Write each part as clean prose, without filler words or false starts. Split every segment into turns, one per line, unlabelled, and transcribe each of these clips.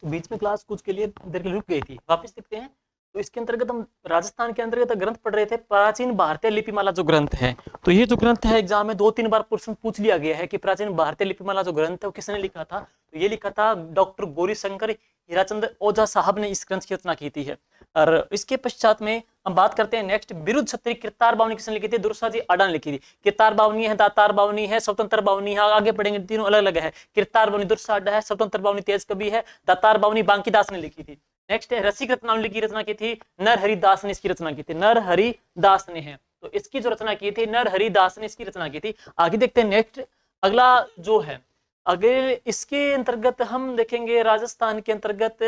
तो बीच में क्लास कुछ के लिए देर के लिए रुक गई थी, वापस देखते हैं। तो इसके अंतर्गत हम राजस्थान के अंतर्गत ग्रंथ पढ़ रहे थे, प्राचीन भारतीय लिपिमाला जो ग्रंथ है। तो ये जो ग्रंथ है एग्जाम में 2-3 बार प्रश्न पूछ लिया गया है कि प्राचीन भारतीय लिपिमाला जो ग्रंथ है वो किसने लिखा था। तो ये लिखा था डॉक्टर गौरीशंकर हीराचंद ओझा साहब ने इस ग्रंथ की रचना की थी है। और इसके पश्चात में हम बात करते हैं नेक्स्ट, बिरुद छत्री किरतार बावनी किसने लिखी थी, दुर्सा जी आडा ने लिखी थी। किरतार बावनी है, दातार बावनी है, स्वतंत्र बावनी है, आगे पढ़ेंगे तीनों अलग अलग है। किरतार बावनी दुर्सा आडा है, स्वतंत्र बावनी तेज कवि है, दातार बावनी बांकीदास ने लिखी थी। नेक्स्ट है रसिक रत्नावली की रचना की थी नरहरि दास ने इसकी रचना की थी, नरहरि दास ने है। तो इसकी जो रचना की थी नरहरि दास ने इसकी रचना की थी। आगे देखते हैं नेक्स्ट, अगला जो है अगर इसके अंतर्गत हम देखेंगे राजस्थान के अंतर्गत,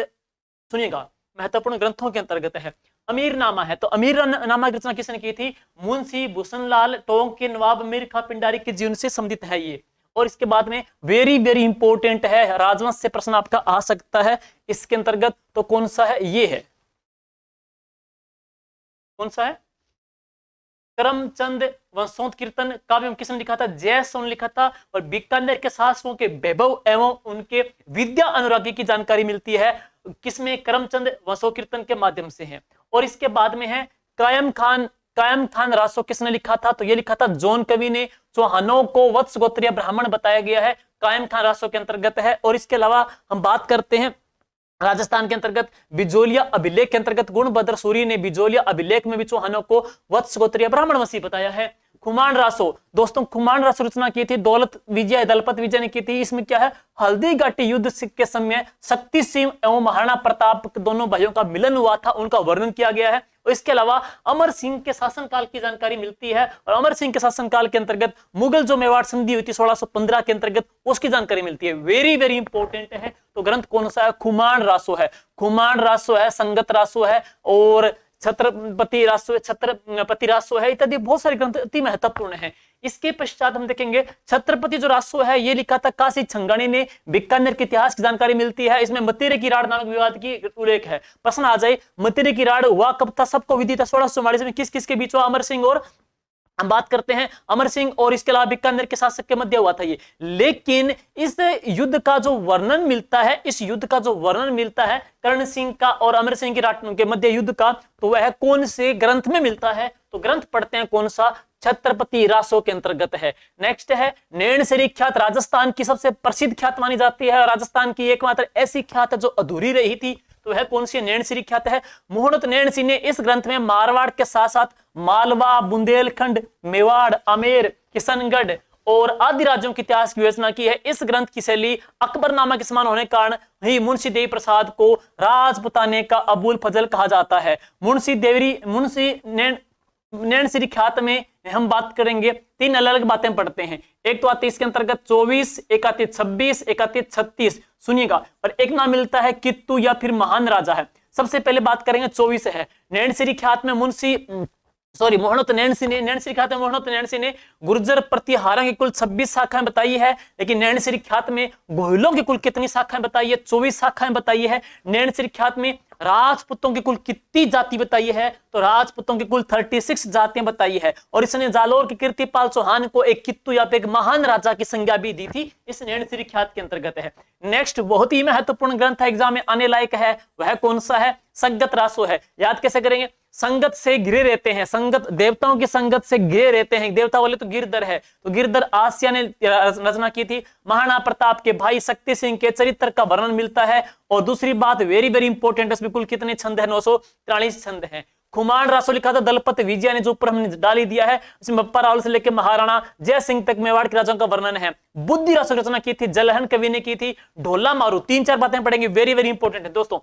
सुनिएगा महत्वपूर्ण ग्रंथों के अंतर्गत है अमीरनामा है। तो अमीरनामा की रचना किसने की थी, मुंशी भूषणलाल टोंक के नवाब अमीर खां पिंडारी के जीवन से संबंधित है ये। और इसके बाद में वेरी वेरी इंपॉर्टेंट है, राजवंश से प्रश्न आपका आ सकता है इसके अंतर्गत। तो कौन सा है, ये है, कौन सा है, करमचंद वंशोत्कीर्तन काव्य किसने लिखा था, जयसोन ने लिखा था। और बीकानेर के शासकों के वैभव एवं उनके विद्या अनुरागी की जानकारी मिलती है किसमें, करमचंद वंशोत्कीर्तन के माध्यम से है। और इसके बाद में है कायम खान रासो किसने लिखा था, तो ये लिखा था जॉन कवि ने। चौहानों को वत्स गोत्रीय ब्राह्मण बताया गया है, कायम खान रासो के अंतर्गत है। और इसके अलावा हम बात करते हैं राजस्थान के अंतर्गत बिजोलिया अभिलेख के अंतर्गत गुणभद्र सूरी ने बिजोलिया अभिलेख में भी चौहानों को वत्स गोत्रीय ब्राह्मण वंशी बताया है। खुमान रासो, दोस्तों खुमान रासो रचना की थी दौलत विजय दलपत विजय ने की थी। इसमें क्या है, हल्दी घाटी युद्ध के समय शक्ति सिंह एवं महाराणा प्रताप दोनों भाइयों का मिलन हुआ था, उनका वर्णन किया गया है। और इसके अलावा अमर सिंह के शासनकाल की जानकारी मिलती है। और अमर सिंह के शासनकाल के अंतर्गत मुगल जो मेवाड़ संधि हुई थी 1615 के अंतर्गत, उसकी जानकारी मिलती है। वेरी वेरी इंपॉर्टेंट है। तो ग्रंथ कौन सा है, खुमान रासो है, खुमान रासो है, संगत रासो है और छत्रपति रासो है इत्यादि बहुत सारे ग्रंथ अति महत्वपूर्ण है। इसके पश्चात हम देखेंगे छत्रपति जो रासो है ये लिखा था काशी छंगाणी ने, बीकानेर के इतिहास की जानकारी मिलती है। इसमें मतेरे की राड़ नामक विवाद की उल्लेख है। प्रश्न आ जाए मतेरे की राड़ हुआ कब था, सबको विदित है 1644 में, किस किस के बीच हुआ, अमर सिंह और, हम बात करते हैं अमर सिंह और इसके अलावा बीकानेर के शासक के मध्य हुआ था ये। लेकिन इस युद्ध का जो वर्णन मिलता है, इस युद्ध का जो वर्णन मिलता है कर्ण सिंह का और अमर सिंह के मध्य युद्ध का, तो वह कौन से ग्रंथ में मिलता है, तो ग्रंथ पढ़ते हैं कौन सा, छत्रपति रासो के अंतर्गत है। नेक्स्ट है नैनसरी ख्यात, राजस्थान की सबसे प्रसिद्ध ख्यात मानी जाती है, राजस्थान की एकमात्र ऐसी ख्यात है जो अधूरी रही थी, तो वह कौन सी नैनसरी ख्यात है। मोहनत नैनसी ने इस ग्रंथ में मारवाड़ के साथ साथ मालवा, बुंदेलखंड, मेवाड़, आमेर, किशनगढ़ और आदि राज्यों के इतिहास की विवेचना की है। इस ग्रंथ की शैली अकबरनामा के समान होने के कारण ही मुंशी देवी प्रसाद को राजपुताने का अबुल फजल कहा जाता है। मुंशी नैनसरी ख्यात में हम बात करेंगे, 3 अलग अलग बातें पढ़ते हैं। एक तो आती है इसके अंतर्गत 24, एक आती है 26, एक आती है 36, सुनिएगा। और एक नाम मिलता है कित्तू या फिर महान राजा है। सबसे पहले बात करेंगे 24 है। नैनसरी ख्यात में मोहनत नैनसी ने गुर्जर प्रतिहारों की कुल 26 शाखाएं बताई है, लेकिन नैनसरी ख्यात में गोहिलों की कुल कितनी शाखाएं बताई है, 24 शाखाएं बताई है। नैनसरी ख्यात में राजपूतों की कुल कितनी जाति बताई है, तो राजपूतों की कुल 36 जातियां बताई है। और इसने जालोर के कीर्तिपाल चौहान को एक कित्तू या एक महान राजा की संज्ञा भी दी थी, इस नैनसरी ख्यात के अंतर्गत है। नेक्स्ट बहुत ही महत्वपूर्ण ग्रंथ है, एग्जाम में आने लायक है, वह कौन सा है, संगत रासो है। याद कैसे करेंगे, संगत से घिरे रहते हैं, संगत देवताओं की संगत से घिरे रहते हैं, देवता बोले तो गिरधर है, तो गिरधर आसिया ने रचना की थी। महाराणा प्रताप के भाई शक्ति सिंह के चरित्र का वर्णन मिलता है। और दूसरी बात वेरी वेरी इंपॉर्टेंट, इसमें कुल कितने छंद है, 943 छंद है। खुमान रासो लिखा था दलपत विजय ने, जो ऊपर हमने डाल ही दिया है। इसमें बप्पा रावल से लेकर महाराणा जय सिंह तक मेवाड़ के राजाओं का वर्णन है। बुद्धि रासो रचना की थी जलहन कवि ने की थी। ढोला मारू, 3-4 बातें पढ़ेंगे, वेरी वेरी इंपॉर्टेंट है दोस्तों।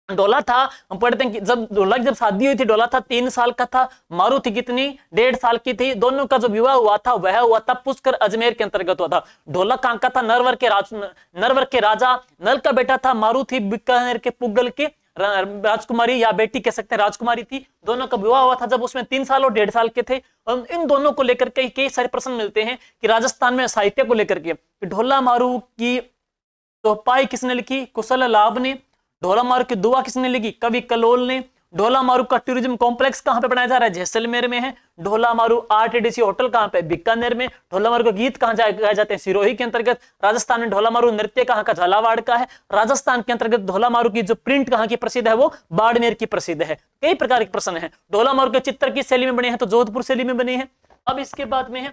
डोला था, हम पढ़ते हैं कि जब शादी हुई थी, डोला था 3 साल का था, मारू थी कितनी, 1.5 साल की थी। दोनों का जो विवाह हुआ था वह हुआ था पुष्कर अजमेर के अंतर्गत हुआ था। ढोला कहां का था, नरवर के राजा नल का बेटा था। मारू थी बीकानेर के पुगल के राजकुमारी या बेटी कह सकते हैं, राजकुमारी थी। दोनों का विवाह हुआ था जब उसमें 3 साल और 1.5 साल के थे। और इन दोनों को लेकर के कई सारे प्रश्न मिलते हैं कि राजस्थान में साहित्य को लेकर के ढोला मारू की चौपाई किसने लिखी, कुशल लाभ ने। ढोला मारू की दुआ किसने लिखी, कवि कलोल ने। ढोला मारू का टूरिज्म कॉम्प्लेक्स कहाँ पे बनाया जा रहा है? जैसलमेर में है। ढोला मारू आरटीडीसी होटल कहाँ पे? बीकानेर में। ढोला मारू के गीत कहाँ गाए जाते हैं? सिरोही के अंतर्गत। राजस्थान में ढोला मारू नृत्य कहाँ का? झालावाड़ का है। राजस्थान के अंतर्गत ढोला मारू की जो प्रिंट कहाँ की प्रसिद्ध है? वो बाड़मेर की प्रसिद्ध है। कई प्रकार के प्रश्न है। ढोला मारू के चित्र की शैली में बने हैं? तो जोधपुर शैली में बने हैं। अब इसके बाद में है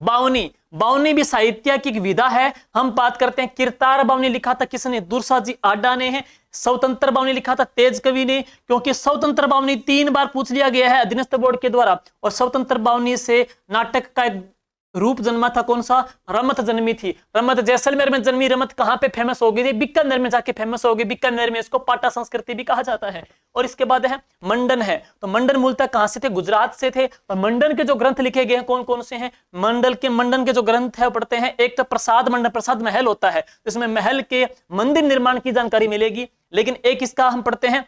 बावनी। बावनी भी साहित्य की एक विधा है। हम बात करते हैं किरतार बावनी लिखा था किसने? दुर्साजी आडा ने है। स्वतंत्र बावनी लिखा था तेज कवि ने, क्योंकि स्वतंत्र बावनी 3 बार पूछ लिया गया है अधीनस्थ बोर्ड के द्वारा। और स्वतंत्र बावनी से नाटक का एक रूप जन्मा था, कौन सा? रमत जन्मी थी। रमत जैसलमेर में जन्मी। रमत कहाँ पे फेमस हो गई थी? बीकानेर में जाके फेमस हो गई। बीकानेर में इसको पाटा संस्कृति भी कहा जाता है। और इसके बाद है मंडन है। तो मंडन मूलतः कहां से थे? गुजरात से थे। और मंडन के जो ग्रंथ लिखे गए हैं कौन कौन से हैं? मंडन के जो ग्रंथ है पढ़ते हैं। एक तो प्रसाद मंडन, प्रसाद महल होता है, इसमें महल के मंदिर निर्माण की जानकारी मिलेगी। लेकिन एक इसका हम पढ़ते हैं,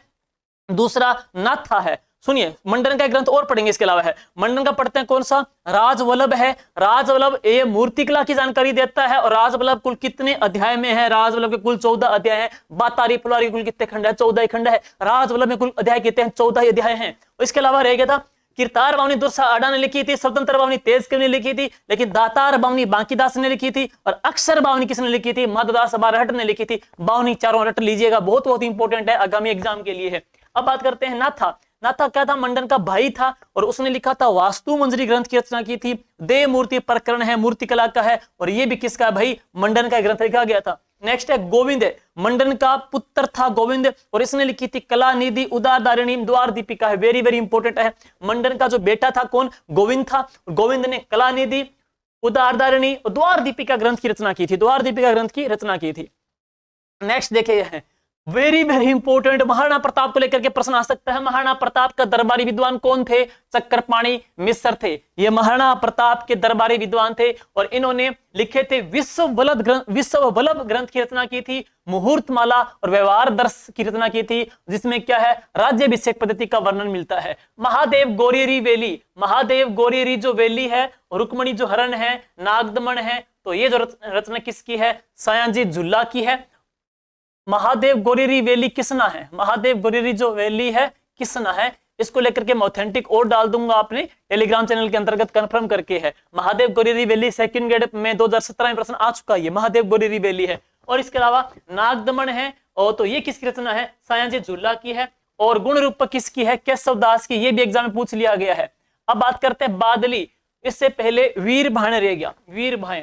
दूसरा नाथा है। सुनिए, मंडन का ग्रंथ और पढ़ेंगे इसके अलावा है। मंडन का पढ़ते हैं कौन सा? राजवल्लभ है। राजवल्लभ ये मूर्तिकला की जानकारी देता है। और राजवल्लभ कुल कितने अध्याय में है? राजवल्लभ के कुल 14 अध्याय है। बातारी पुलारी कुल कितने खंड है? 14 खंड है। राजवल्लभ में कुल अध्याय कितने हैं? 14 अध्याय हैं। इसके अलावा रह गया था किरतार बावनी दुर्सा आडा ने लिखी थी, स्वतंत्र बावनी तेज कवि ने लिखी थी, लेकिन दातार बावनी बांकीदास ने लिखी थी। और अक्षर बावनी किसने लिखी थी? माधवदास बारहट ने लिखी थी। बावनी चारों रट लीजिएगा, बहुत बहुत इंपॉर्टेंट है, आगामी एग्जाम के लिए है। अब बात करते हैं नाथा। नाथा क्या था? मंडन का भाई था। और उसने लिखा था वास्तु मंजरी ग्रंथ की रचना की थी। देव मूर्ति प्रकरण है, मूर्ति कला का है। और ये भी किसका भाई? मंडन का ग्रंथ लिखा गया था। नेक्स्ट है गोविंद। मंडन का पुत्र था गोविंद। और इसने लिखी थी कला निधि, उदारदारिणी, द्वार दीपिका है। वेरी वेरी इंपॉर्टेंट है। मंडन का जो बेटा था कौन? गोविंद था। गोविंद ने कला निधि, उदारदारिणी और द्वार दीपिका ग्रंथ की रचना की थी। द्वार दीपिका ग्रंथ की रचना की थी। नेक्स्ट देखिए है very very important, Maharana Pratap को लेकर के प्रश्न आ सकता है। महाराणा प्रताप का दरबारी विद्वान कौन थे? चक्रपाणी मिश्र थे। ये महाराणा प्रताप के दरबारी विद्वान थे। और इन्होंने लिखे थे विश्व वल्लभ ग्रंथ की रचना की थी। मुहूर्त माला और व्यवहार दर्श की रचना की थी, जिसमें क्या है? राज्याभिषेक पद्धति का वर्णन मिलता है। महादेव गौरीरी वेली, महादेव गौरीरी जो वेली है, रुक्मणी जो हरण है, नागदमन है, तो ये जो रचना किसकी है? सयाजी झुल्ला की है। महादेव गौरीरी वैली किसना है? महादेव गौरीरी जो वैली है किसना है? इसको लेकर के मैं ऑथेंटिक और डाल दूंगा अपने टेलीग्राम चैनल के अंतर्गत, कंफर्म करके है। महादेव गौरीरी वैली सेकंड ग्रेड में 2017 में प्रश्न आ चुका है। महादेव गौरीरी वैली है। और इसके अलावा नागदमन है, और तो ये किसकी रचना है? सयाजी झुल्ला की है। और गुण रूप किसकी है? केशव दास की। ये भी एग्जाम में पूछ लिया गया है। अब बात करते हैं बादली। इससे पहले वीर भायन रह गया। वीर भायन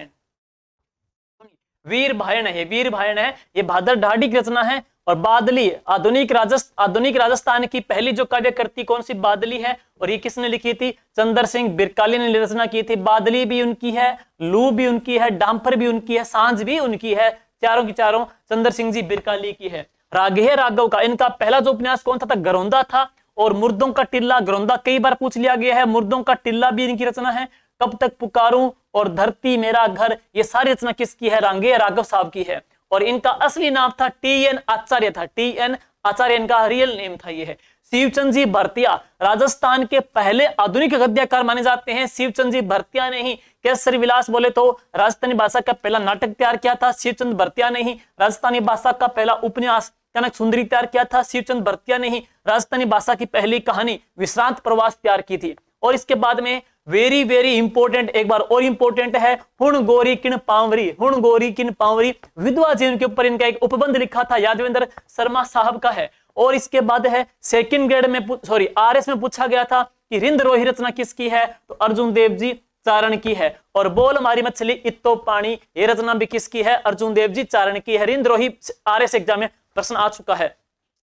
है, वीर भायन है, ये भादर ढाडी की रचना है। और बादली आधुनिक राजस्थान की पहली जो काव्यकृति कौन सी? बादली है। और ये किसने लिखी थी? चंद्र सिंह बिरकाली ने रचना की थी। बादली भी उनकी है, लू भी उनकी है, डांफर भी उनकी है, सांझ भी उनकी है। चारों की चारों चंद्र सिंह जी बिरकाली की है। राघे राघव का इनका पहला जो उपन्यास कौन था? गरौंदा था। और मुर्दों का टिल्ला, गरौंदा कई बार पूछ लिया गया है। मुर्दों का टिल्ला भी इनकी रचना है। कब तक पुकारूं और धरती मेरा घर, ये सारी रचना किसकी है? रांगे राघव साहब की है। और इनका असली नाम था टी.एन. आचार्य था। टी.एन. आचार्य इनका रियल नेम था। ये है शिवचंद जी भरतिया, राजस्थान के पहले आधुनिक गद्यकार माने जाते हैं। शिवचंद जी भरतिया ने ही केसरी विलास बोले तो राजस्थानी भाषा का पहला नाटक तैयार किया था। शिवचंद भरतिया ने ही राजस्थानी भाषा का पहला उपन्यास कनक सुंदरी तैयार किया था। शिवचंद भरतिया ने ही राजस्थानी भाषा की पहली कहानी विश्रांत प्रवास तैयार की थी। और इसके बाद में वेरी वेरी इंपॉर्टेंट, एक बार और इंपॉर्टेंट है, हुण गोरी किन पावरी। हुण गोरी किन पावरी विधवा जीवन के ऊपर इनका एक उपबंध लिखा था, यादवेंद्र शर्मा साहब का है। और इसके बाद है सेकंड ग्रेड में आरएस में पूछा गया था कि रिंद रोही रचना किसकी है? तो अर्जुन देव जी चारण की है। और बोल मारी मछली इत्तो पानी, ये रचना भी किसकी है? अर्जुन देव जी चारण की है। रिंद रोही आरएस एग्जाम में प्रश्न आ चुका है।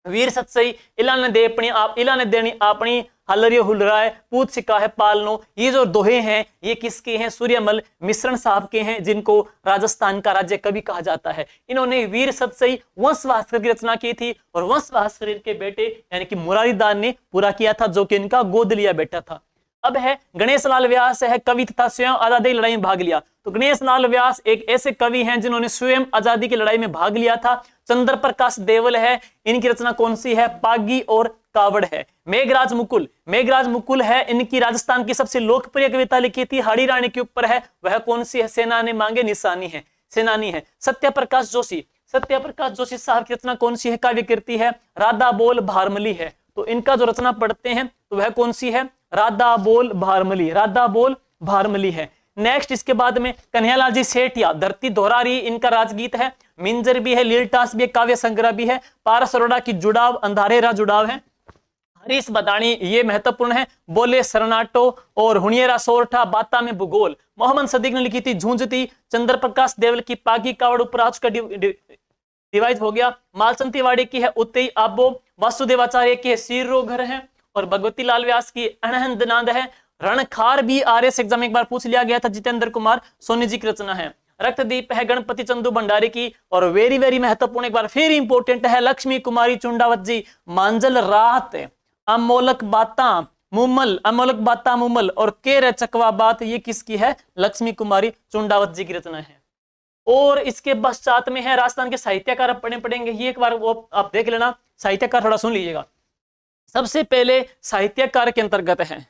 वीर सत्सई इला ने देनी अपनी हलरियो हुलराय पूत सिका है पालनो, ये जो दोहे हैं ये किसके हैं? सूर्यमल मिश्रण साहब के हैं, जिनको राजस्थान का राज्य कवि कहा जाता है। इन्होंने वीर सत्सई वंश भास्कर की रचना की थी। और वंश भास्कर के बेटे यानी कि मुरारीदास ने पूरा किया था, जो कि इनका गोद लिया बेटा था। अब है गणेश लाल व्यास है, कवि तथा स्वयं आजादी की लड़ाई में भाग लिया। तो गणेश लाल व्यास एक ऐसे कवि हैं जिन्होंने स्वयं आजादी की लड़ाई में भाग लिया था। चंद्र प्रकाश देवल है, इनकी रचना कौन सी है? पागी और कावड़ है। मेघराज मुकुल है, इनकी राजस्थान की सबसे लोकप्रिय कविता लिखी थी, हाड़ी रानी के ऊपर है। वह कौन सी है? सेना ने मांगे निशानी है, सेनानी है। सत्य प्रकाश जोशी साहब की रचना कौन सी है? काव्य कीर्ति है, राधा बोल भारमली है। तो इनका जो रचना पढ़ते हैं तो वह कौन सी है? राधा बोल भारमली, राधा बोल भारमली है। नेक्स्ट इसके बाद में कन्हैयालाल जी सेठिया, धरती दोहरा रही, इनका राजगीत है। मिंजर भी है, लीलटास भी है, काव्य संग्रह भी है। पारस अरोड़ा की जुड़ाव, अंधारेरा जुड़ाव है। हरीश बदाणी ये महत्वपूर्ण है, बोले सरनाटो और हुणियरा सोरठा, बाता में भूगोल। मोहम्मद सदीक ने लिखी थी झुंझती। चंद्र प्रकाश देवल की पागी कावड़ उपराज का डिवाइस हो गया। मालचंद तिवाड़ी की है उतई आबो। वासुदेवाचार्य की है सीरो घर है। और भगवती लाल व्यास की अनहद नाद है। रणखार भी आरएस एग्जाम एक बार पूछ लिया गया था, जितेंद्र कुमार सोनी जी की रचना है। रक्तदीप है गणपति चंदू भंडारी की। और वेरी वेरी महत्वपूर्ण एक बार फिर इंपोर्टेंट है, लक्ष्मी कुमारी चुंडावत जी, मांजल रात, अमोलक बाता मुमल, अमोलक बाता मुमल और केर चकवा बात, ये किसकी है? लक्ष्मी कुमारी चुंडावत जी की रचना है। और इसके पश्चात में है राजस्थान के साहित्यकार, पढ़ेंगे ये एक बार, वो आप देख लेना। साहित्यकार थोड़ा सुन लीजिएगा। सबसे पहले साहित्यकार के अंतर्गत है,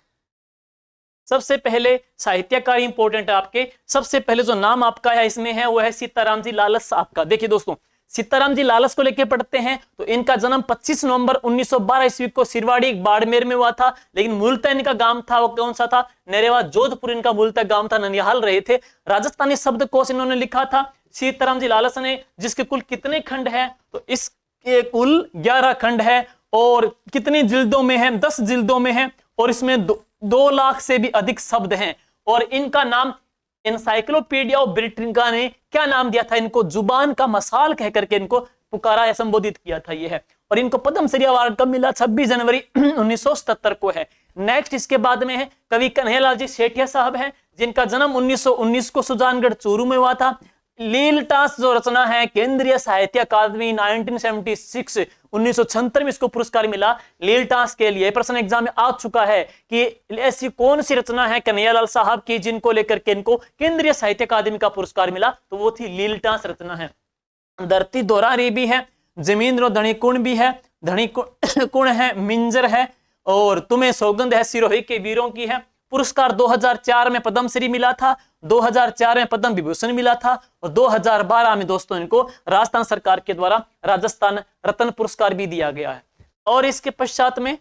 सबसे पहले साहित्यकार इंपोर्टेंट है आपके। सबसे पहले जो नाम आपका है इसमें है वो है सीताराम जी लालस आपका। देखिए दोस्तों, सीताराम जी लालस को लेकर पढ़ते हैं तो इनका जन्म 25 नवंबर 1912 ईस्वी को सिरवाड़ी बाड़मेर में हुआ था। लेकिन मूलतः इनका गांव था वो कौन सा था? नरेवा जोधपुर इनका मूलतः गांव था, ननिहाल रहे थे। राजस्थानी शब्दकोश इन्होंने लिखा था सीताराम जी लालस ने, जिसके कुल कितने खंड है? तो इसके कुल 11 खंड है। और कितनी जिल्दों में है? 10 जिल्दों में है। और इसमें 2 लाख से भी अधिक शब्द हैं। और इनका नाम एनसाइक्लोपीडिया ऑफ ब्रिटानिका ने क्या नाम दिया था? इनको जुबान का मसाल कहकर के इनको पुकारा या संबोधित किया था ये है। और इनको पद्मश्री अवार्ड कब मिला? 26 जनवरी 1977 को है। नेक्स्ट इसके बाद में है कवि कन्हैयालाल जी सेठिया साहब हैं, जिनका जन्म 1919 को सुजानगढ़ चूरू में हुआ था। लीलटास जो रचना है, केंद्रीय साहित्य अकादमी 1976 1976 में इसको पुरस्कार मिला लीलटास के लिए। प्रश्न एग्जाम में आ चुका है कि ऐसी कौन सी रचना है कन्हैयालाल साहब की जिनको लेकर के इनको केंद्रीय साहित्य अकादमी का पुरस्कार मिला? तो वो थी लीलटास रचना है। धरती दोहरा रही भी है, जमीन धणिकुण भी है, धणिकुण है, मिंजर है, और तुम्हें सौगंध है सिरोही के वीरों की है। पुरस्कार 2004 में पद्मश्री मिला था, 2004 में पद्म विभूषण मिला था, और 2012 में दोस्तों इनको राजस्थान सरकार के द्वारा राजस्थान रत्न पुरस्कार भी दिया गया है। और इसके पश्चात में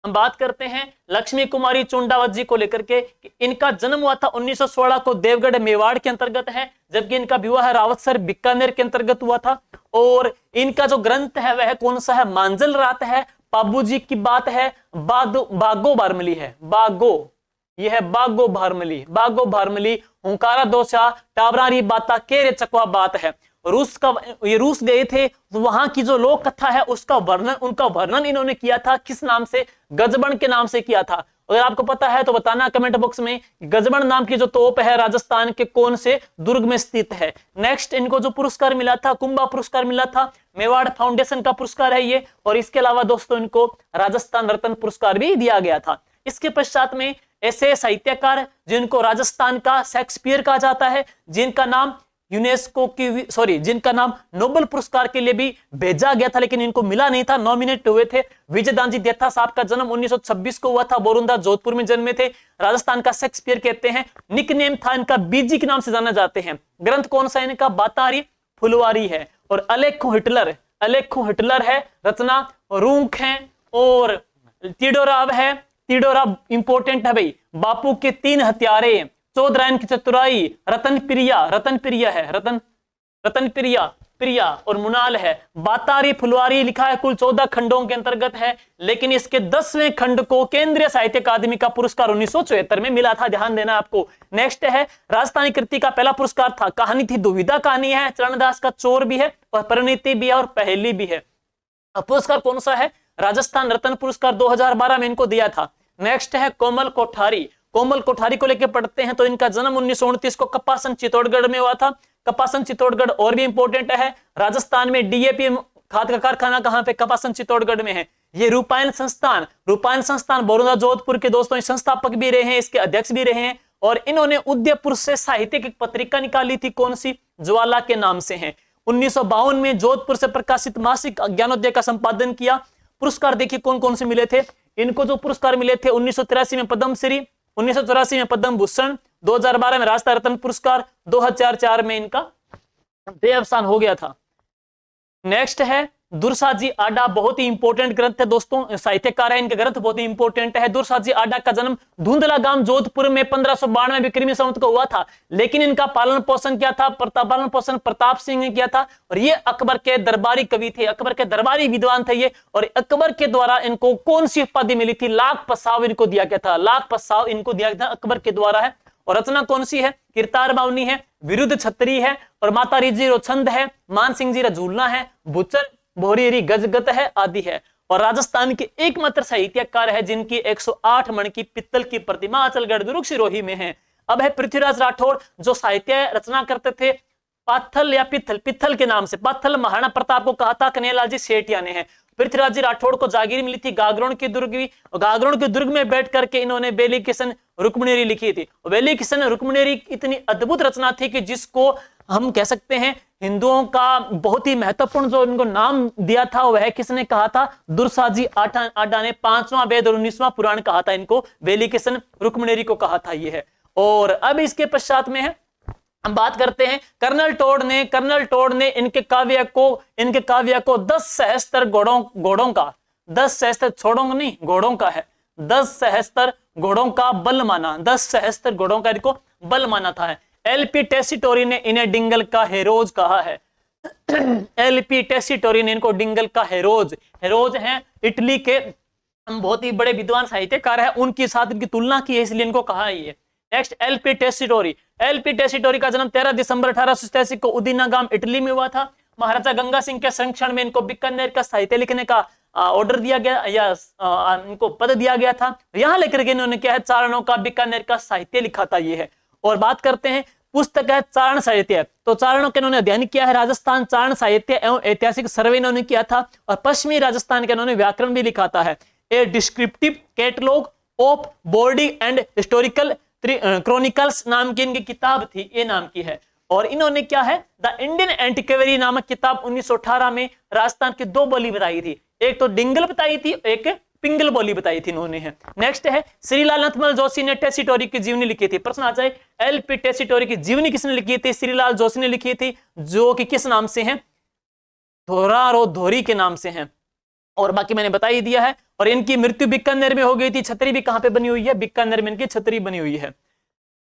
हम बात करते हैं लक्ष्मी कुमारी चुंडावत जी को लेकर के। इनका जन्म हुआ था 1916 को देवगढ़ मेवाड़ के अंतर्गत है, जबकि इनका विवाह रावतसर बीकानेर के अंतर्गत हुआ था। और इनका जो ग्रंथ है वह कौन सा है? मांजल रात है, पाबू जी की बात है, बागो भारमली है, बागो, यह है बागो भारमली, बागो भारमली, हुंकारा दोषा, टावरारी बाता, केरे चकवा बात है। ये रूस गए थे तो वहां की जो लोक कथा है उसका वर्णन, उनका वर्णन इन्होंने किया था किस नाम से? गजबन के नाम से किया था। अगर आपको पता है तो बताना कमेंट बॉक्स में। गजबन नाम की जो तोप है राजस्थान के कौन से दुर्ग में स्थित है। नेक्स्ट इनको जो पुरस्कार मिला था, कुंभा पुरस्कार मिला था, मेवाड़ फाउंडेशन का पुरस्कार है ये। और इसके अलावा दोस्तों इनको राजस्थान रत्न पुरस्कार भी दिया गया था। इसके पश्चात में ऐसे साहित्यकार जिनको राजस्थान का शेक्सपियर कहा जाता है, जिनका नाम यूनेस्को की जिनका नाम नोबेल पुरस्कार के लिए भी भेजा गया था लेकिन इनको मिला नहीं था, नॉमिनेट हुए थे। विजयदान जी देथा साहब का जन्म 1926 को हुआ था, बोरुंदा जोधपुर में जन्मे थे। राजस्थान का शेक्सपियर कहते हैं, निकनेम था इनका बीजी के नाम से जाना जाते हैं। ग्रंथ कौन सा इनका? बातारी फुलवारी है। और अलेखो हिटलर है, रचना रूंख है। और तिडोराव है, तिडोराव इंपोर्टेंट है भाई। बापू के 3 हत्यारे, चौधरायन की चतुराई, रतन प्रिया है, रतन प्रिया और मुनाल है। बातारी फुलवारी लिखा है, कुल 14 खंडों के अंतर्गत है। लेकिन इसके 10वें खंड को केंद्रीय साहित्य अकादमी का पुरस्कार 1974 में मिला था, ध्यान देना आपको। नेक्स्ट है राजस्थानी कृति का पहला पुरस्कार था, कहानी थी दुविधा कहानी है, चरणदास का चोर भी है, और परिणीति भी है, और पहेली भी है। पुरस्कार कौन सा है? राजस्थान रत्न पुरस्कार 2012 में इनको दिया था। नेक्स्ट है कोमल कोठारी को लेकर पढ़ते हैं तो इनका जन्म 1929 को कपासन चित्तौड़गढ़ में हुआ था। कपासन चित्तौड़गढ़ और भी इंपोर्टेंट है, राजस्थान में डीएपी खाद का कारखाना कहां पे? कपासन चित्तौड़गढ़ में है। ये रूपायन संस्थान बोरुंदा जोधपुर के दोस्तों संस्थापक भी रहे हैं, इसके अध्यक्ष भी रहे हैं। और इन्होंने उदयपुर से साहित्यिक एक पत्रिका निकाली थी, कौन सी? ज्वाला के नाम से है। 1952 में जोधपुर से प्रकाशित मासिक ज्ञानोदय का संपादन किया। पुरस्कार देखिए कौन कौन से मिले थे इनको। जो पुरस्कार मिले थे 1983 में पद्मश्री, 1984 में पद्म भूषण, 2012 में राजस्थान रत्न पुरस्कार, 2004 में इनका देहावसान हो गया था। नेक्स्ट है दुर्साजी आडा बहुत ही इंपॉर्टेंट ग्रंथ है दोस्तों, साहित्यकार है, इनके ग्रंथ बहुत ही इंपॉर्टेंट है। दुर्साजी आडा का जन्म धुंधला गांव जोधपुर में 1592 विक्रमी संवत को हुआ था, लेकिन इनका पालन पोषण क्या था, पालन पोषण प्रताप सिंह ने किया था। और ये अकबर के दरबारी कवि थे, अकबर के दरबारी विद्वान थे ये। और अकबर के द्वारा इनको कौन सी उपाधि मिली थी, लाख पसाव इनको दिया गया था, लाख पसाव इनको दिया गया था, अकबर के द्वारा है। और रचना कौन सी है, किरतार बावनी है, विरुद्ध छतरी है, और माता रिजी रो छंद है, मान सिंह जी रा झूलना है, बुचर भोरी गजगत है आदि है। और राजस्थान के एकमात्र साहित्यकार है जिनकी 108 मण की पित्तल की प्रतिमा अचलगढ़ दुर्ग सिरोही में है। अब है पृथ्वीराज राठौड़, जो साहित्य रचना करते थे पाथल या पित्थल, पित्थल के नाम से। पाथल महाराणा प्रताप को कहा था कन्हैयालाल जी सेठिया ने है। पृथ्वीराज जी राठौड़ को जागीर मिली थी गागरोन के दुर्ग की, गागरोन के दुर्ग में बैठ करके इन्होंने बेली किशन रुक्मणेरी लिखी थी। बेली किशन रुक्मणेरी इतनी अद्भुत रचना थी कि जिसको हम कह सकते हैं हिंदुओं का बहुत ही महत्वपूर्ण जो इनको नाम दिया था वह किसने कहा था, दुर्साजी आडा ने 5वां वेद और 19वां पुराण कहा था इनको, बेली किशन रुक्मणेरी को कहा था ये है। और अब इसके पश्चात में है हम बात करते हैं कर्नल टोड ने इनके काव्य को 10 सहस्त्र घोड़ों का, 10 सहस्त्र छोड़ों नहीं घोड़ों का है, 10 सहस्त्र घोड़ों का बल माना, 10 सहस्त्र घोड़ों का इनको बल माना था। एलपी टेसिटोरी ने इन्हें डिंगल का हेरोज कहा है। एलपी टेसिटोरी ने इनको डिंगल का हेरोज है, इटली के बहुत ही बड़े विद्वान साहित्यकार है, उनके साथ इनकी तुलना की है इसलिए इनको कहा है ये। नेक्स्ट एलपी टेसिटोरी का जन्म 13 दिसंबर 1887 को उदीना गांव इटली में हुआ था। महाराजा गंगा सिंह के संरक्षण में इनको बीकानेर का साहित्य लिखने का ऑर्डर दिया गया या इनको पद दिया गया था। यहां लेकर के इन्होंने क्या है, चारणों का बीकानेर का साहित्य लिखा था ये है। और बात करते हैं पुस्तक है चारण साहित्य, तो चारणों के इन्होंने अध्ययन किया है, राजस्थान चारण साहित्य एवं ऐतिहासिक सर्वे इन्होंने किया था। और पश्चिमी राजस्थान के इन्होंने व्याकरण भी लिखा था है। A descriptive catalogue of body and historical chronicles नाम की इनकी किताब थी, ये नाम की है। और इन्होंने क्या है, द इंडियन एंटिक्वेरी नामक किताब 1918 में राजस्थान की 2 बोली बताई थी, एक तो डिंगल बताई थी, एक पिंगल बोली बताई थी इन्होंने है। नेक्स्ट है श्रीलाल नथमल जोशी ने टेसिटोरी की जीवनी लिखी थी। प्रश्न आ जाए एलपी टेसिटोरी की जीवनी किसने लिखी थी, श्रीलाल जोशी ने लिखी थी, जो कि किस नाम से है, धोरी के नाम से है। और बाकी मैंने बता ही दिया है। और इनकी मृत्यु बीकानेर में हो गई थी। छतरी भी कहां पे बनी हुई है, बीकानेर में इनकी छतरी बनी हुई है।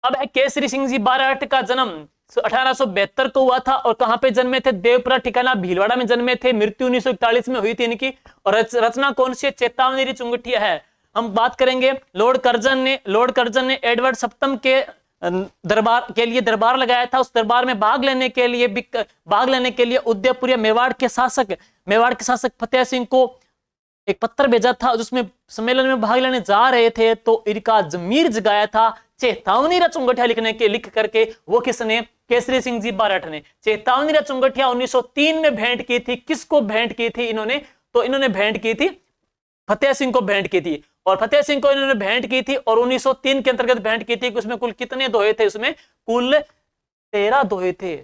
अब है केसरी सिंह जी बारहट का जन्म 1872 को हुआ था। और कहां पे जन्मे थे, देवपुरा ठिकाना भीलवाड़ा में जन्मे थे। मृत्यु 1941 में हुई थी इनकी। और रचना कौन सी है, चेतावनी चुंगठिया है। हम बात करेंगे लोर्ड कर्जन ने एडवर्ड सप्तम के दरबार के लिए दरबार लगाया था। उस दरबार में भाग लेने के लिए उदयपुर मेवाड़ के शासक फतेह सिंह को एक पत्र भेजा था, जिसमें सम्मेलन में भाग लेने जा रहे थे तो इनका जमीर जगाया था चेतावनी चुंगठिया लिख करके। वो किसने, केसरी सिंह जी बारहट ने। चेतावनी चुंगठिया 1903 में भेंट की थी। किसको भेंट की थी इन्होंने, तो इन्होंने भेंट की थी फतेह सिंह को भेंट की थी। और फतेह सिंह को इन्होंने भेंट की थी और 1903 के अंतर्गत भेंट की थी। उसमें कुल कितने दोहे थे, उसमें कुल 13 दोहे थे।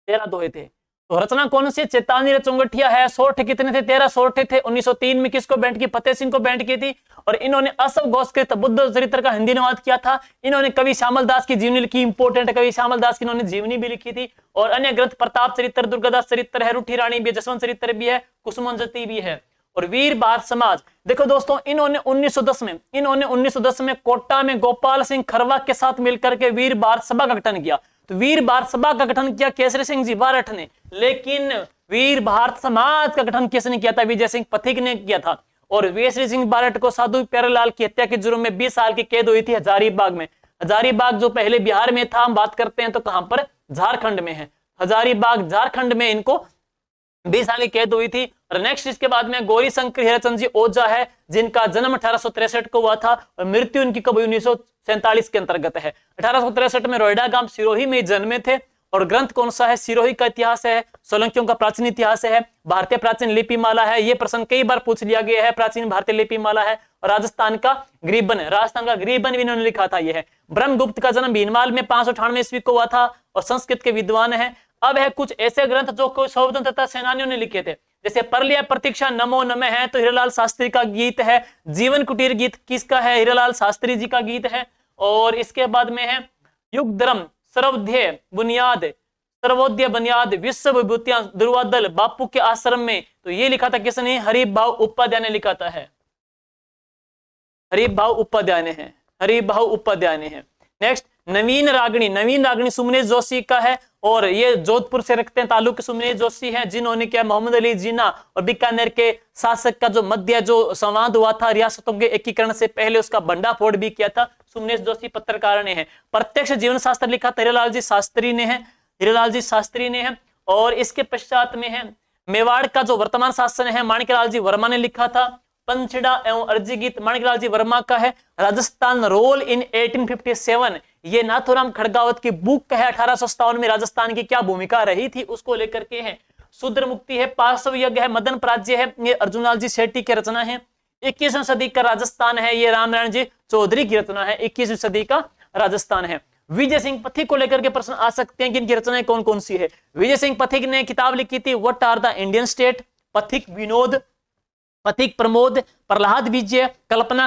13 दोहे थे। तो रचना कौन सी, चेतावनी चुंगठिया है। सोठ कितने थे, 13 सोठ थे। 1903 में किसको भेंट की, फतेह सिंह को भेंट की थी। और इन्होंने असव घोष के बुद्ध चरित्र का हिंदी अनुवाद किया था। इन्होंने कवि श्यामल दास की जीवनी लिखी, इंपोर्टेंट कवि श्यामल दास की इन्होंने जीवनी भी लिखी थी। और अन्य ग्रंथ प्रताप चरित्र, दुर्गादास चरित्र है, रूठी रानी भी है, जसवंत चरित्र भी है, कुसुमंजती भी है। और वीर भारत समाज, देखो दोस्तों, इन्होंने 1910 में कोटा में गोपाल सिंह खरवा के साथ मिलकर के वीर भारत सभा का गठन किया। तो वीर भारत सभा का गठन किया केसरी सिंह जी बारहट ने, लेकिन वीर भारत समाज का गठन किसने किया था, विजय सिंह पथिक ने किया था। और केसरी सिंह बारहट को साधु प्यारेलाल की हत्या के जुर्म में 20 साल की कैद हुई थी हजारीबाग में। हजारीबाग जो पहले बिहार में था, हम बात करते हैं तो कहां पर, झारखंड में है। हजारीबाग झारखंड में इनको 20 साल की कैद हुई थी। और नेक्स्ट इसके बाद में गौरी शंकर हीराचंद जी ओझा है, जिनका जन्म 1863 को हुआ था और मृत्यु इनकी कब हुई, 1947 के अंतर्गत है। 1863 में रोहिडा गांव सिरोही में जन्मे थे। और ग्रंथ कौन सा है, सिरोही का इतिहास है, सोलंकियों का प्राचीन इतिहास है, भारतीय प्राचीन लिपिमाला है। ये प्रश्न कई बार पूछ लिया गया है, प्राचीन भारतीय लिपिमाला है। और राजस्थान का गरीबन भी इन्होंने लिखा था। यह है ब्रह्मगुप्त का जन्म भीनमाल में 598 ईस्वी को हुआ था और संस्कृत के विद्वान है। अब है कुछ ऐसे ग्रंथ जो कोई स्वतंत्रता सेनानियों ने लिखे थे, जैसे परलिया प्रतीक्षा नमो नमः है तो हीरालाल शास्त्री का गीत है। जीवन कुटीर गीत किसका है, हीरालाल शास्त्री जी का गीत है। और इसके बाद में है युग धर्म सर्वध्येय बुनियाद सर्वोदय बुनियाद, विश्व विभूतियां, दुर्वादल, बापू के आश्रम में, तो ये लिखा था किसने? हरिभाऊ उपाध्याय ने लिखा था है, हरिभाऊ उपाध्याय ने है, हरिभाऊ उपाध्याय ने है। नेक्स्ट नवीन रागणी, नवीन रागणी सुमनेश जोशी का है और ये जोधपुर से रखते हैं ताल्लुक सुमनेश जोशी हैं, जिन्होंने क्या मोहम्मद अली जिन्ना और बीकानेर के शासक का जो मध्य जो संवाद हुआ था रियासतों के एकीकरण से पहले, उसका भंडाफोड़ भी किया था सुमनेश जोशी पत्रकार ने है। प्रत्यक्ष जीवन शास्त्र लिखा था हीरालाल जी शास्त्री ने है, हीरालाल जी शास्त्री ने है। और इसके पश्चात में है मेवाड़ का जो वर्तमान शासन है माणिकलाल जी वर्मा ने लिखा था। पंचड़ा एवं अर्जी गीत माणिकलाल जी वर्मा का है। राजस्थान रोल इन 1857, ये नाथुराम खड़गावत की बुक है, 1857 में राजस्थान की क्या भूमिका रही थी उसको लेकर के है। शूद्र मुक्ति है, पार्श्व यज्ञ है, मदन प्राज्य है, ये अर्जुनलाल जी शेट्टी की रचना है। 21वीं सदी का राजस्थान है, ये रामनारायण जी चौधरी की रचना है, 21वीं सदी का राजस्थान है। विजय सिंह पथिक को लेकर के प्रश्न आ सकते हैं कि इनकी रचनाएं कौन कौन सी है। विजय सिंह पथिक ने किताब लिखी थी what are the Indian state, Pathik Vinod, पथिक प्रमोद, प्रहलाद विजय, कल्पना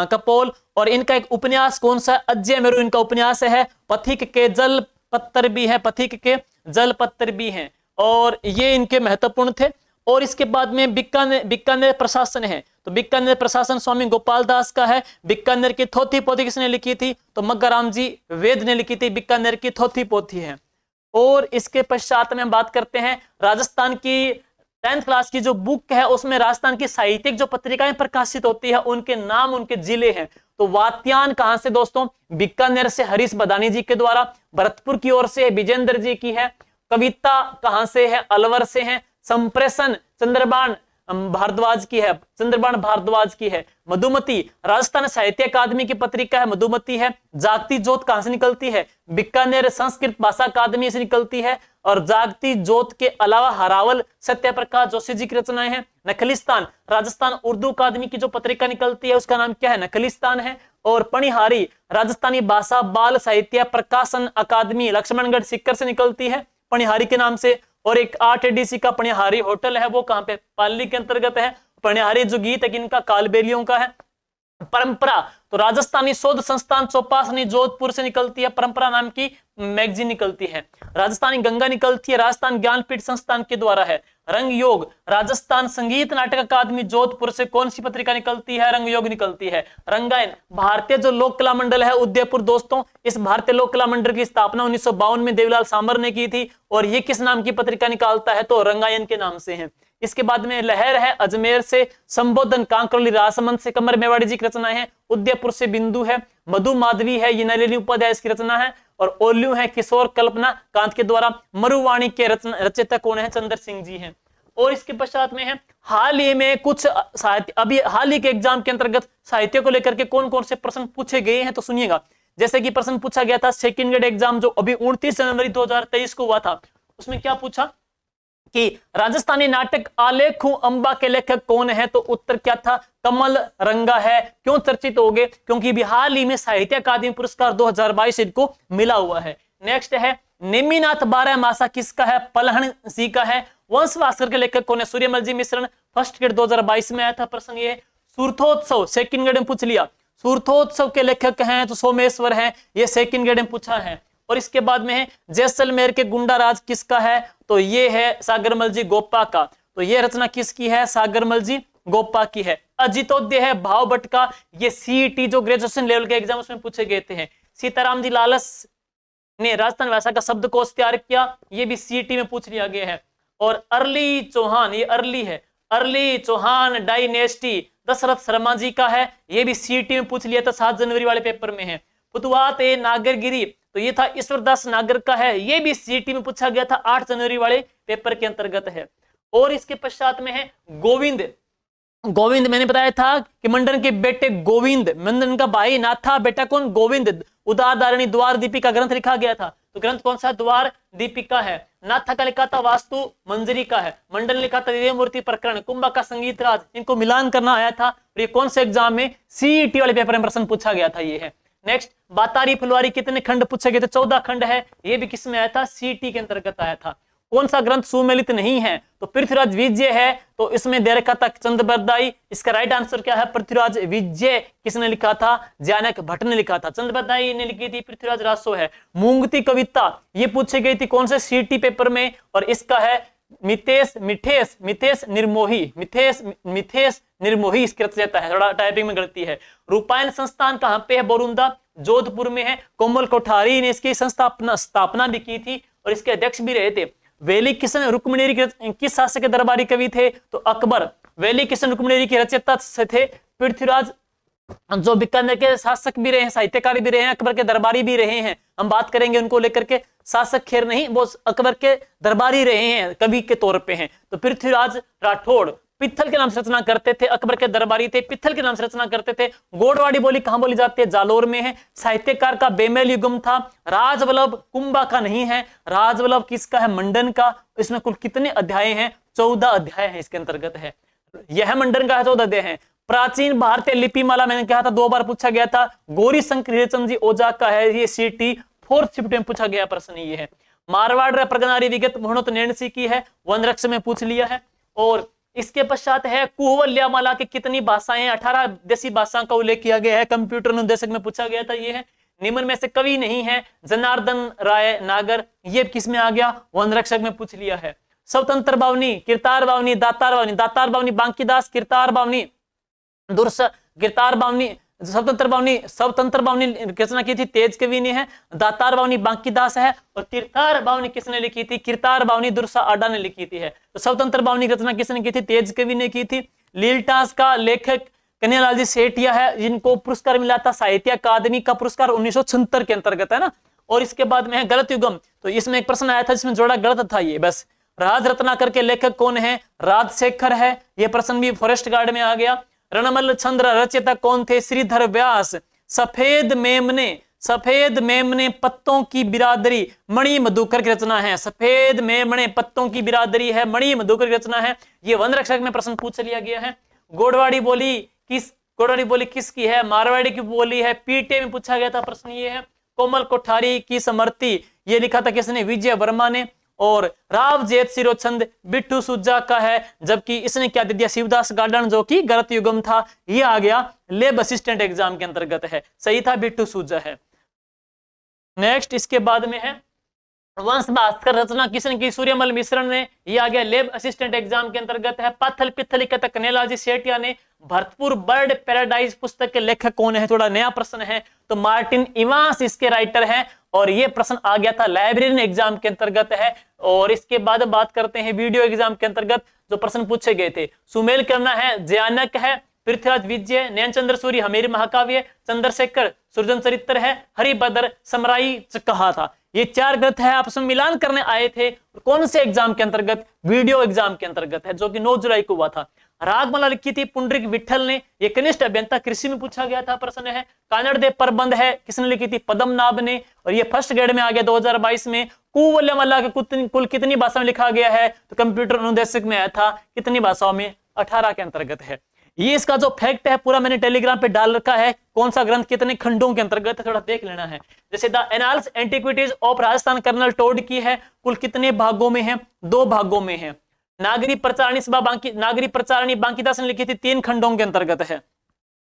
कपोल, और इनका एक उपन्यास कौन सा? अजय मेरू इनका उपन्यास है। पथिक के जल पत्तर भी है, पथिक के जल पत्तर भी हैं, और ये इनके महत्वपूर्ण थे। और इसके बाद में बीकानेर प्रशासन है, तो बीकानेर प्रशासन स्वामी गोपाल दास का है। बीकानेर की थोथी पोथी किसने लिखी थी? तो मग्गाराम जी वेद ने लिखी थी, बीकानेर की थोथी पोथी है। और इसके पश्चात में हम बात करते हैं राजस्थान की 10th क्लास की जो बुक है उसमें राजस्थान की साहित्यिक जो पत्रिकाएं प्रकाशित होती है उनके नाम, उनके जिले हैं। तो वात्यान कहां से दोस्तों? बीकानेर से हरीश बदानी जी के द्वारा। भरतपुर की ओर से विजेंद्र जी की है। कविता कहां से है? अलवर से है। संप्रेषण चंद्रबाण भारद्वाज की है, चंद्रबाण भारद्वाज की है। मधुमती राजस्थान साहित्य अकादमी की पत्रिका है, मधुमती है। जागती जोत कहां से निकलती है? बीकानेर संस्कृत भाषा अकादमी से निकलती है। और जागती जोत के अलावा हरावल सत्यप्रकाश जोशी जी की रचनाएं हैं। नखलिस्तान राजस्थान उर्दू अकादमी की जो पत्रिका निकलती है उसका नाम क्या है? नखलिस्तान है। और पणिहारी राजस्थानी भाषा बाल साहित्य प्रकाशन अकादमी लक्ष्मणगढ़ सीकर से निकलती है पणिहारी के नाम से। और एक 8 एडीसी का पणिहारी होटल है, वो कहां पे? पाली के अंतर्गत है। पणिहारी जो गीत है इनका कालबेलियों का है। परंपरा तो राजस्थानी शोध संस्थान चौपासनी जोधपुर से निकलती है, परंपरा नाम की मैगजीन निकलती है। राजस्थानी गंगा निकलती है, राजस्थान ज्ञानपीठ संस्थान के द्वारा है। रंग योग राजस्थान संगीत नाटक अकादमी जोधपुर से कौन सी पत्रिका निकलती है? रंग योग निकलती है। रंगायन भारतीय जो लोक कला मंडल है उदयपुर दोस्तों, इस भारतीय लोक कला मंडल की स्थापना 1952 में देवीलाल सांबर ने की थी। और ये किस नाम की पत्रिका निकालता है? तो रंगायन के नाम से है। इसके बाद में लहर है अजमेर से, संबोधन कांकरोली राजसमंद से कमर मेवाड़ी जी की रचनाएं हैं। उदयपुर से बिंदु है। मधु माधवी है, ये नलिनी उपाध्याय की रचना है। और ओल्यू है किशोर कल्पना कांत के द्वारा। मरुवाणी के रचयिता कौन है? चंद्र सिंह जी हैं। और इसके पश्चात में है हाल ही में कुछ साहित्य, अभी हाल ही के एग्जाम के अंतर्गत साहित्य को लेकर के कौन कौन से प्रश्न पूछे गए हैं तो सुनिएगा। जैसे कि प्रश्न पूछा गया था सेकंड ग्रेड एग्जाम जो अभी 29 जनवरी 2023 को हुआ था, उसमें क्या पूछा कि राजस्थानी नाटक आलेखू अंबा के लेखक कौन है? तो उत्तर क्या था? कमल रंगा है। क्यों चर्चित हो गए? क्योंकि भी हाल ही में साहित्य अकादमी पुरस्कार 2022 इनको मिला हुआ है। नेक्स्ट है नेमिनाथ 12 मासा किसका है? पलहन जी का है। वंश भास्कर के लेखक कौन है? सूर्यमल जी मिश्रण। फर्स्ट ग्रेड 2022 में आया था प्रश्न ये। सूर्थोत्सव सेकंड ग्रेड में पूछ लिया। सूर्थोत्सव के लेखक हैं तो सोमेश्वर हैं, ये सेकंड ग्रेड में पूछा है। और इसके बाद में है जैसलमेर के गुंडा राज किसका है? तो ये है सागरमल जी गोपा का। तो ये रचना किसकी है? सागरमल जी गोपा की है। अजितोदय है भाव भट्ट का, ये सीईटी जो ग्रेजुएशन लेवल के एग्जाम उसमें पूछे गए थे। सीताराम जी लालस ने राजस्थान भाषा का शब्दकोश तैयार किया, ये भी सीईटी में पूछ लिया गया है। और अरली चौहान, ये अरली है, अरली चौहान डायनेस्टी दशरथ शर्मा जी का है, ये भी सीईटी में पूछ लिया था 7 जनवरी वाले पेपर में है। पुतवात ए नागरगिरी, तो ये था ईश्वरदास नागर का है, ये भी सीईटी में पूछा गया था 8 जनवरी वाले पेपर के अंतर्गत है। और इसके पश्चात में है गोविंद। गोविंद मैंने बताया था कि मंडन के बेटे गोविंद, मंडन का भाई नाथा, बेटा कौन? गोविंद। उदारधारिणी द्वार दीपिका ग्रंथ लिखा गया था, तो ग्रंथ कौन सा? द्वार दीपिका है। नाथा का लिखा था वास्तु मंजरी का है। मंडन लिखा था दिव्य मूर्ति प्रकरण। कुंभा का संगीत राज, इनको मिलान करना आया था। और ये कौन से एग्जाम में? सीईटी वाले पेपर में प्रश्न पूछा गया था, ये है। नेक्स्ट बातारी फुलवारी कितने खंड पूछे गए थे? 14 खंड है, ये भी किस में आया था? सीईटी के अंतर्गत आया था। कौन सा ग्रंथ सुमेलित नहीं है? तो पृथ्वीराज विजय है, तो इसमें दे रखा था चंद्रबरदाई। इसका राइट आंसर क्या है? पृथ्वीराज विजय किसने लिखा था? जयानक भट्ट ने लिखा था। चंद्रबरदाई ने लिखी थी, पृथ्वीराज रासो है। मूंगती कविता ये पूछी गई थी कौन से सीटी पेपर में, और इसका है मिथेश निर्मोही इसकी रचयिता है। थोड़ा टाइपिंग में गलती है। रूपायन संस्थान कहां पे है? बोरुंदा, जोधपुर में है। कोमल कोठारी ने इसकी स्थापना भी की थी और इसके अध्यक्ष भी रहे थे। वेली किशन रुक्मिणी किस शासक के दरबारी कवि थे? तो अकबर। वेली किशन रुक्मिणी के रचयिता से थे पृथ्वीराज, जो बीकानेर के शासक भी रहे हैं, साहित्यकार भी रहे हैं, अकबर के दरबारी भी रहे हैं। हम बात करेंगे उनको लेकर के। शासक खैर नहीं, वो अकबर के दरबारी रहे हैं, कवि के तौर पे हैं। तो पृथ्वीराज राठौड़ पित्थल के नाम से रचना करते थे, अकबर के दरबारी थे, पित्थल के नाम से रचना करते थे। गोडवाड़ी बोली कहां बोली जाती है? जालोर में है। साहित्यकार का बेमेल युगम था। राजवल्लभ कुंभा का नहीं है। राजवल्लभ किसका है? मंडन का। इसमें कुल कितने अध्याय हैं? 14 अध्याय हैं इसके अंतर्गत है। यह मंडन का है, 14 अध्याय है। प्राचीन भारतीय लिपिमाला मैंने कहा था 2 बार पूछा गया था। गौरी शंकर हिरचंद जी ओझा का है। ये सीटी 4th शिफ्ट में पूछा गया प्रश्न ये है। मारवाड़ प्रगनारी विगत मोहनत नैणसी की है, वनरक्ष में पूछ लिया है। और इसके पश्चात है कुहवल्यामाला की कितनी भाषाएं? 18 देशी भाषाओं का उल्लेख किया गया है। कंप्यूटर अनुदेशक में पूछा गया था ये है। निम्न में से कवि नहीं है? जनार्दन राय नागर। ये किस में आ गया? वनरक्षक में पूछ लिया है। स्वतंत्र बावनी, किरतार बावनी, दातार बावनी। दातार बावनी बांकीदास, किरतार बावनी दुर्स, किरतार बावनी स्वतंत्र बावनी रचना की थी तेज कवि ने है। दातार बावनी बांकीदास है। और किरतार बावनी किसने लिखी थी? किरतार बावनी दुर्सा आडा ने लिखी थी है। तो स्वतंत्र बावनी रचना किसने की थी? तेज कवि ने की थी। लीलटास का लेखक कन्हैयालाल जी सेठिया है, जिनको पुरस्कार मिला था साहित्य अकादमी का पुरस्कार 1976 के अंतर्गत है ना। और इसके बाद में है गलत युगम। तो इसमें एक प्रश्न आया था जिसमें जोड़ा गलत था ये बस। राज रत्नाकर के लेखक कौन है? राजशेखर है। यह प्रश्न भी फॉरेस्ट गार्ड में आ गया। रणमल चंद्र रचयिता कौन थे? श्रीधर व्यास। सफेद मेमने पत्तों की बिरादरी मणि मधुकर की रचना है। सफेद मेमने पत्तों की बिरादरी है, मणि मधुकर की रचना है। ये वनरक्षक में प्रश्न पूछ लिया गया है। गोडवाड़ी बोली किसकी है? मारवाड़ी की बोली है। पीटे में पूछा गया था प्रश्न ये है। कोमल कोठारी की समर्थी ये लिखा था किसने? विजय वर्मा ने। और राव जेत सिरोचंद बिट्टू सुजा का है, जबकि इसने क्या दे दिया? शिवदास गार्डन, जो कि गलत युगम था। ये आ गया लेब असिस्टेंट एग्जाम के अंतर्गत है। सही था बिट्टू सुजा है। नेक्स्ट इसके बाद में है वंश भास्कर रचना किसने की? सूर्यमल मिश्र ने। ये आ गया लेब असिस्टेंट एग्जाम के अंतर्गत है। पाथल पित्थल लिखा था कन्हैयालाल जी सेठिया ने। भरतपुर बर्ड पैराडाइज पुस्तक के लेखक कौन है? थोड़ा नया प्रश्न है। तो मार्टिन इवांस इसके राइटर हैं। और ये प्रश्न आ गया था लाइब्रेरियन एग्जाम के अंतर्गत है। और इसके बाद बात करते हैं वीडियो एग्जाम के अंतर्गत जो प्रश्न पूछे गए थे। सुमेल करना है, जयानक है, पृथ्वीराज विजय, नैनचंद्र सूरी हमीर महाकाव्य, चंद्रशेखर सृजन चरित्र है, हरिभद्र समराई कहा था। ये 4 ग्रंथ है, आपस में मिलान करने आए थे। कौन से एग्जाम के अंतर्गत? वीडियो एग्जाम के अंतर्गत है, जो कि 9 जुलाई को हुआ था। रागमाला लिखी थी पुंडरीक विठल ने। ये कनिष्ठ अभियंता कृषि में पूछा गया था प्रश्न है। कानड़ देव प्रबंध है, किसने लिखी थी? पद्मनाभ ने। और ये फर्स्ट ग्रेड में आ गया 2022 में। कुवल्यामाला के कुल कितनी भाषा में लिखा गया है? तो कंप्यूटर अनुदेशक में आया था कितनी भाषाओं में? 18 के अंतर्गत है। ये इसका जो फैक्ट है पूरा मैंने टेलीग्राम पे डाल रखा है। कौन सा ग्रंथ कितने खंडों के अंतर्गत है थोड़ा देख लेना है। जैसे the annals antiquities of Rajasthan colonel Tod की है, कुल कितने भागों में है? 2 भागों में है। नागरी प्रचारणी बांकीदास ने लिखी थी 3 खंडों के अंतर्गत है।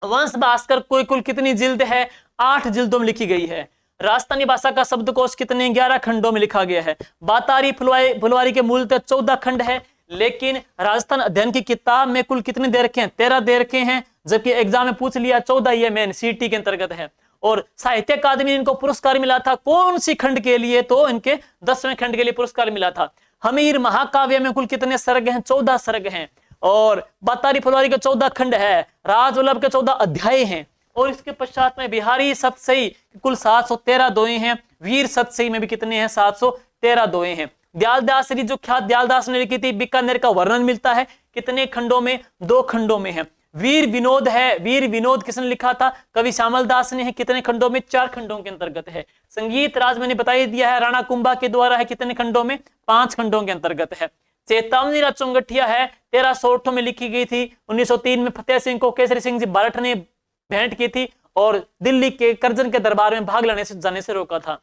वंश भास्कर कुल कितनी जिल्द है? 8 जिल्दों में लिखी गई है। राजस्थानी भाषा का शब्दकोश कितने? 11 खंडों में लिखा गया है। बातारी फुलवारी के मूलतः 14 खंड है, लेकिन राजस्थान अध्ययन की किताब में कुल कितने दे रखे हैं? 13 दे रखे हैं, जबकि एग्जाम में पूछ लिया 14 ये मेन सीटी के अंतर्गत है। और साहित्य अकादमी ने इनको पुरस्कार मिला था कौन सी खंड के लिए? तो इनके 10वें खंड के लिए पुरस्कार मिला था। हमीर महाकाव्य में कुल कितने सर्ग हैं? 14 सर्ग हैं। और बातारी फुलवारी के 14 खंड है। राजवल्लभ के 14 अध्याय हैं। और इसके पश्चात में बिहारी सतसई कुल 713 दोहे हैं। वीर सतसई में भी कितने हैं? 713 दोहे हैं। दयालदास श्री जो ख्यात दयालदास ने लिखी थी बीकानेर का वर्णन मिलता है कितने खंडों में? 2 खंडों में है। वीर विनोद है, वीर विनोद किसने लिखा था? कवि श्यामल दास ने है, कितने खंडों में? 4 खंडों के अंतर्गत है। संगीत राज मैंने बता दिया है, राणा कुंभा के द्वारा है, कितने खंडों में? 5 खंडों के अंतर्गत है। चेतावनी चौंगठिया है 1300 में लिखी गई थी। 1903 में फतेह सिंह को केसरी सिंह जी बारठ ने भेंट की थी और दिल्ली के करजन के दरबार में भाग लेने से जाने से रोका था।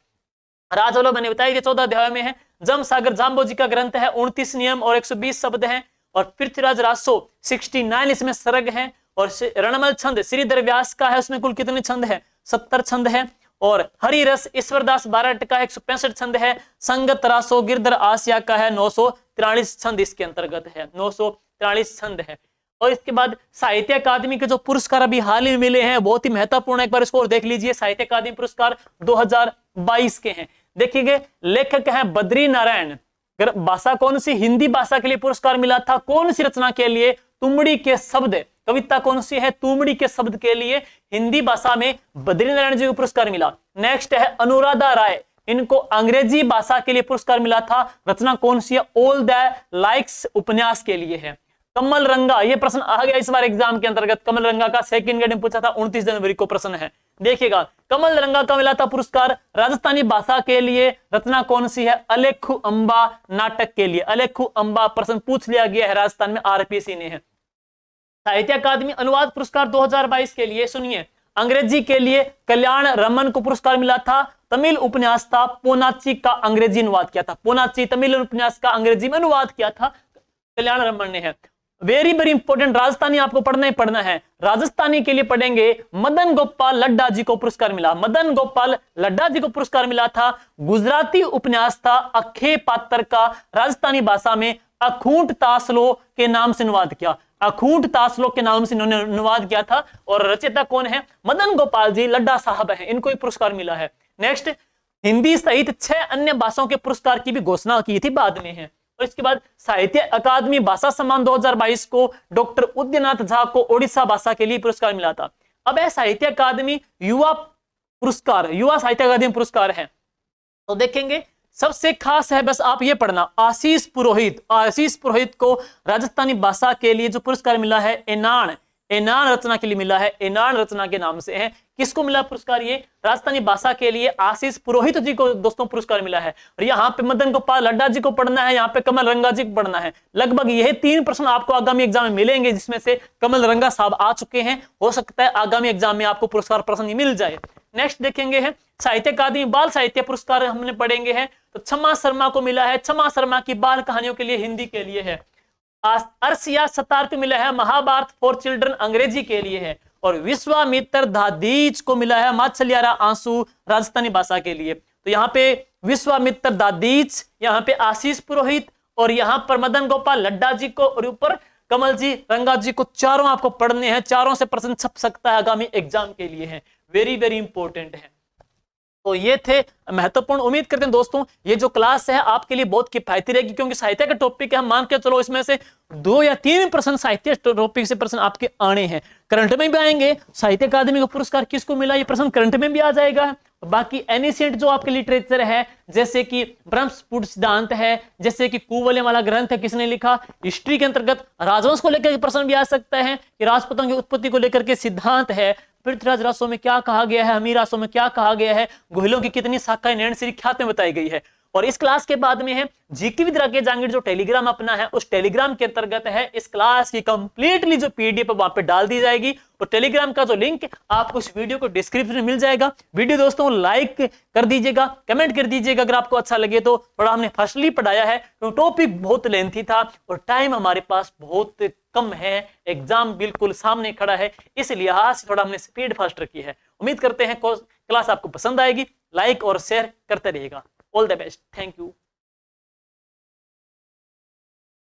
राजवल्लभ मैंने बताया 14 अध्याय में है। जमसागर जाम्बोजी का ग्रंथ है, 29 नियम और 120 शब्द हैं। और पृथ्वीराज रासो 69 इसमें सर्ग हैं। और रणमल छंद श्रीधर व्यास का है, उसमें कुल कितने छंद है? 70 छंद है। और हरिरस ईश्वरदास बारट का 165 छंद है। संगत रासो गिरधर आसिया का है 943 छंद इसके अंतर्गत है, 943 छंद है। और इसके बाद साहित्य अकादमी के जो पुरस्कार अभी हाल ही मिले हैं बहुत ही महत्वपूर्ण, एक बार इसको और देख लीजिए। साहित्य अकादमी पुरस्कार 2022 के हैं। देखिए लेखक हैं बद्री नारायण। भाषा कौन सी? हिंदी भाषा के लिए पुरस्कार मिला था। कौन सी रचना के लिए? तुमड़ी के शब्द। कविता कौन सी है? तुमड़ी के शब्द के लिए हिंदी भाषा में बद्री नारायण जी को पुरस्कार मिला। नेक्स्ट है अनुराधा राय, इनको अंग्रेजी भाषा के लिए पुरस्कार मिला था। रचना कौन सी है? ऑल द लाइक्स उपन्यास के लिए है। कमल रंगा, ये प्रश्न आ गया इस बार एग्जाम के अंतर्गत। कमल रंगा का सेकंड ग्रेड में पूछा था, 29 जनवरी को प्रश्न है। देखिएगा कमल रंगा का मिला था पुरस्कार राजस्थानी भाषा के लिए। रचना कौन सी है? अलेखु अंबा नाटक के लिए। अलेखु अंबा प्रश्न पूछ लिया गया है, राजस्थान में आरपीसी ने है। साहित्य अकादमी अनुवाद पुरस्कार 2022 के लिए सुनिए, अंग्रेजी के लिए कल्याण रमन को पुरस्कार मिला था। तमिल उपन्यास था पोनाची का अंग्रेजी अनुवाद किया था। पोनाची तमिल उपन्यास का अंग्रेजी में अनुवाद किया था कल्याण रमन ने है। वेरी वेरी इंपॉर्टेंट, राजस्थानी आपको पढ़ना ही पढ़ना है। राजस्थानी के लिए पढ़ेंगे, मदन गोपाल लड्डा जी को पुरस्कार मिला। मदन गोपाल लड्डा जी को पुरस्कार मिला था। गुजराती उपन्यास था अखे पात्र का, राजस्थानी भाषा में अखूंट तासलो के नाम से अनुवाद किया। अखूंट तासलो के नाम से इन्होंने अनुवाद किया था। और रचयिता कौन है? मदन गोपाल जी लड्डा साहब है, इनको ही पुरस्कार मिला है। नेक्स्ट, हिंदी सहित 6 अन्य भाषाओं के पुरस्कार की भी घोषणा की थी, बाद में है। और इसके बाद साहित्य अकादमी भाषा सम्मान 2022 को डॉक्टर उदयनाथ झा को ओडिशा भाषा के लिए पुरस्कार मिला था। अब है साहित्य अकादमी युवा पुरस्कार, युवा साहित्य अकादमी पुरस्कार है। तो देखेंगे सबसे खास है, बस आप ये पढ़ना, आशीष पुरोहित। आशीष पुरोहित को राजस्थानी भाषा के लिए जो पुरस्कार मिला है एनान, एनान रचना के लिए मिला है। एनान रचना के नाम से है। किसको मिला पुरस्कार? ये राजस्थानी भाषा के लिए आशीष पुरोहित जी को दोस्तों पुरस्कार मिला है। और यहाँ पे मदन गोपाल लड्डा जी को पढ़ना है, यहाँ पे कमल रंगा जी को पढ़ना है। लगभग यही 3 प्रश्न आपको आगामी एग्जाम में मिलेंगे, जिसमें से कमल रंगा साहब आ चुके हैं। हो सकता है आगामी एग्जाम में आपको पुरस्कार प्रश्न मिल जाए। नेक्स्ट देखेंगे है साहित्य अकादमी बाल साहित्य पुरस्कार हमने पढ़ेंगे हैं। तो क्षमा शर्मा को मिला है, क्षमा शर्मा की बाल कहानियों के लिए हिंदी के लिए है। अर्शिया सतार को मिला है महाभारत फॉर चिल्ड्रन अंग्रेजी के लिए है। और विश्वामित्र दादीज को मिला है माछलियारा आंसू राजस्थानी भाषा के लिए। तो यहाँ पे विश्वामित्र दादीज, यहाँ पे आशीष पुरोहित, और यहाँ पर मदन गोपाल लड्डा जी को, और ऊपर कमल जी रंगा जी को। चारों आपको पढ़ने हैं, चारों से प्रश्न छप सकता है आगामी एग्जाम के लिए है। वेरी वेरी इंपॉर्टेंट है। तो ये थे महत्वपूर्ण। उम्मीद करते हैं दोस्तों ये जो क्लास है आपके लिए बहुत किफायती रहेगी, क्योंकि साहित्य का टॉपिक है। हम मान के चलो इसमें से 2 या 3 प्रश्न साहित्य टॉपिक से प्रश्न आपके आने हैं। करंट में भी आएंगे। साहित्य अकादमी का पुरस्कार किसको मिला, ये प्रश्न करंट में भी आ जाएगा। बाकी एनिशिएंट जो आपके लिटरेचर है, जैसे कि ब्रह्मस्फुट सिद्धांत है, जैसे कि कुवलय वाला ग्रंथ है, किसने लिखा? हिस्ट्री के अंतर्गत राजवंश को लेकर प्रश्न भी आ सकता है कि राजपूतों की उत्पत्ति को लेकर के सिद्धांत है। पृथ्वीराज रासो में क्या कहा गया है, हमीर रासो में क्या कहा गया है, गोहिलों की कितनी शाखाएं नैन श्री ख्यात में बताई गई है। और इस क्लास के बाद में है जीके विद राकेश जांगीर, जो टेलीग्राम अपना है, उस टेलीग्राम के अंतर्गत है इस क्लास की कंप्लीटली जो पीडीएफ वहां पे डाल दी जाएगी। और टेलीग्राम का जो लिंक आपको इस वीडियो को डिस्क्रिप्शन में मिल जाएगा। वीडियो दोस्तों लाइक कर दीजिएगा, कमेंट कर दीजिएगा अगर आपको अच्छा लगे तो। थोड़ा हमने फर्स्टली पढ़ाया है तो टॉपिक बहुत लेंथी था और टाइम हमारे पास बहुत कम है, एग्जाम बिल्कुल सामने खड़ा है, इसलिए आज थोड़ा हमने स्पीड फास्ट रखी है। उम्मीद करते हैं क्लास आपको पसंद आएगी। लाइक और शेयर करते रहिएगा। All the best, thank you.